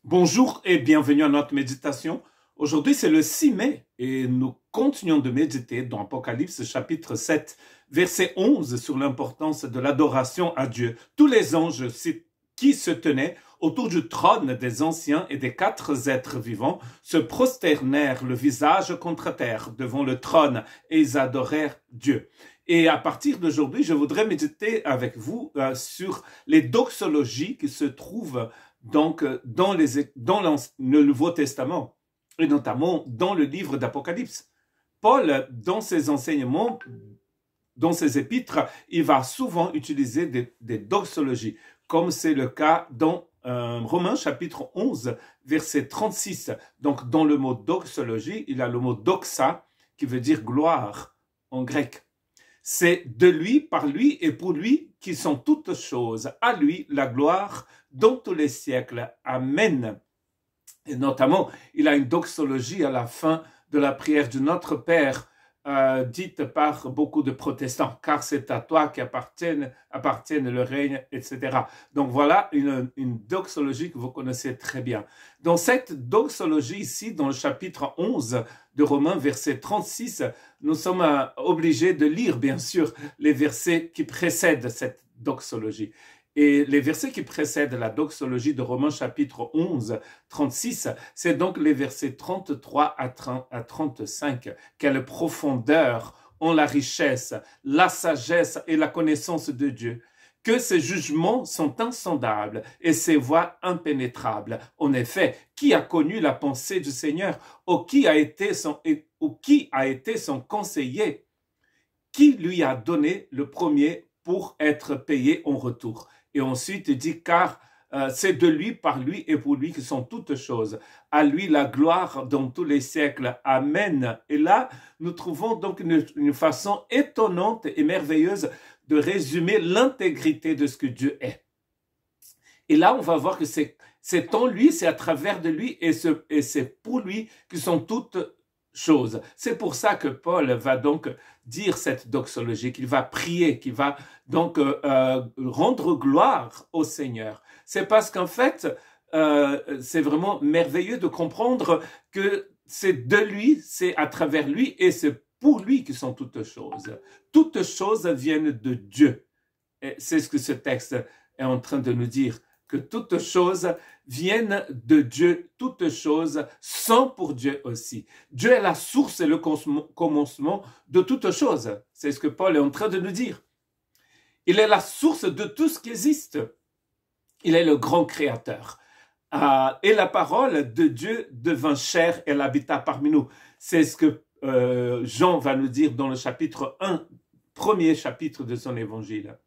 Bonjour et bienvenue à notre méditation. Aujourd'hui, c'est le 6 mai et nous continuons de méditer dans Apocalypse chapitre 7, verset 11 sur l'importance de l'adoration à Dieu. Tous les anges qui se tenaient autour du trône des anciens et des 4 êtres vivants se prosternèrent le visage contre terre devant le trône et ils adorèrent Dieu. Et à partir d'aujourd'hui, je voudrais méditer avec vous sur les doxologies qui se trouvent donc dans le Nouveau Testament et notamment dans le livre d'Apocalypse. Paul, dans ses enseignements, dans ses épîtres, il va souvent utiliser des doxologies, comme c'est le cas dans Romains chapitre 11, verset 36. Donc dans le mot doxologie, il y a le mot doxa qui veut dire gloire en grec. C'est de lui, par lui et pour lui qui sont toutes choses. À lui la gloire dans tous les siècles. Amen. Et notamment, il a une doxologie à la fin de la prière du Notre Père, dite par beaucoup de protestants, car c'est à toi qu'appartiennent le règne, etc. Donc voilà une doxologie que vous connaissez très bien. Dans cette doxologie ici, dans le chapitre 11 de Romains, verset 36, nous sommes obligés de lire, bien sûr, les versets qui précèdent cette doxologie. Et les versets qui précèdent la doxologie de Romains chapitre 11, 36, c'est donc les versets 33 à 35. Quelle profondeur ont la richesse, la sagesse et la connaissance de Dieu, que ses jugements sont insondables et ses voies impénétrables. En effet, qui a connu la pensée du Seigneur, ou qui a été son conseiller, qui lui a donné le premier pour être payé en retour. Et ensuite, il dit, car c'est de lui, par lui et pour lui que sont toutes choses. À lui la gloire dans tous les siècles. Amen. Et là, nous trouvons donc une façon étonnante et merveilleuse de résumer l'intégrité de ce que Dieu est. Et là, on va voir que c'est en lui, c'est à travers de lui et c'est pour lui que sont toutes choses. C'est pour ça que Paul va donc dire cette doxologie, qu'il va prier, qu'il va donc rendre gloire au Seigneur. C'est parce qu'en fait, c'est vraiment merveilleux de comprendre que c'est de lui, c'est à travers lui et c'est pour lui que sont toutes choses. Toutes choses viennent de Dieu. Et c'est ce que ce texte est en train de nous dire, que toutes choses viennent de Dieu, toutes choses sont pour Dieu aussi. Dieu est la source et le commencement de toutes choses. C'est ce que Paul est en train de nous dire. Il est la source de tout ce qui existe. Il est le grand créateur. Et la parole de Dieu devint chair et elle habita parmi nous. C'est ce que Jean va nous dire dans le chapitre 1, premier chapitre de son évangile.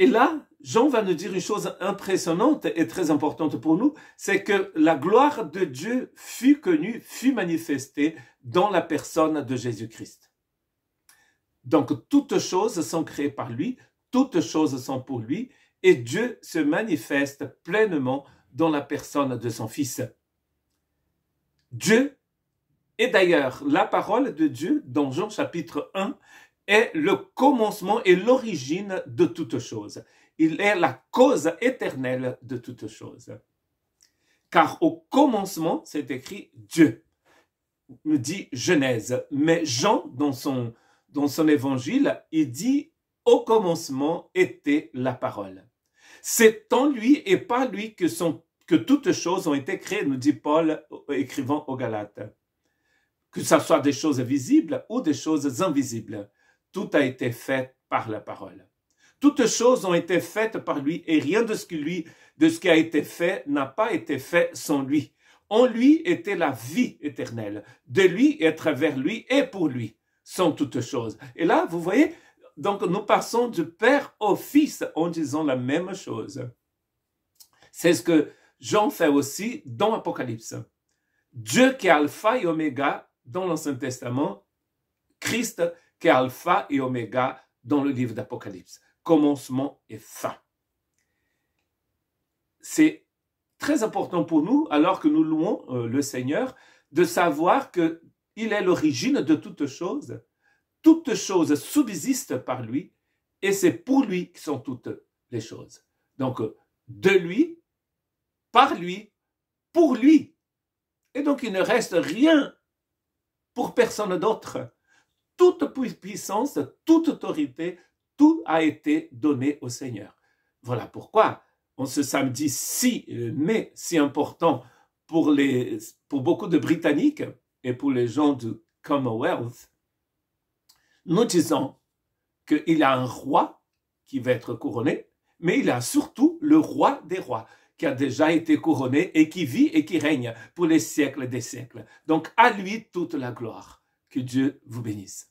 Et là, Jean va nous dire une chose impressionnante et très importante pour nous, c'est que la gloire de Dieu fut connue, fut manifestée dans la personne de Jésus-Christ. Donc, toutes choses sont créées par lui, toutes choses sont pour lui, et Dieu se manifeste pleinement dans la personne de son Fils. Dieu, et d'ailleurs, la parole de Dieu, dans Jean chapitre 1, est le commencement et l'origine de toutes choses. Il est la cause éternelle de toutes choses. Car au commencement, c'est écrit Dieu, nous dit Genèse. Mais Jean, dans son évangile, il dit au commencement était la parole. C'est en lui et par lui que toutes choses ont été créées, nous dit Paul, écrivant aux Galates. Que ce soit des choses visibles ou des choses invisibles. Tout a été fait par la parole. Toutes choses ont été faites par lui et rien de ce qui a été fait n'a pas été fait sans lui. En lui était la vie éternelle. De lui et à travers lui et pour lui sont toutes choses. Et là, vous voyez, donc nous passons du Père au Fils en disant la même chose. C'est ce que Jean fait aussi dans l'Apocalypse. Dieu qui est Alpha et Oméga dans l'Ancien Testament, Christ qui est Alpha et Oméga dans le livre d'Apocalypse. Commencement et fin. C'est très important pour nous, alors que nous louons le Seigneur, de savoir qu'il est l'origine de toutes choses. Toutes choses subsistent par lui et c'est pour lui que sont toutes les choses. Donc, de lui, par lui, pour lui. Et donc, il ne reste rien pour personne d'autre. Toute puissance, toute autorité, tout a été donné au Seigneur. Voilà pourquoi, en ce samedi mai, si important pour beaucoup de Britanniques et pour les gens du Commonwealth, nous disons qu'il y a un roi qui va être couronné, mais il y a surtout le roi des rois qui a déjà été couronné et qui vit et qui règne pour les siècles des siècles. Donc à lui toute la gloire. Que Dieu vous bénisse.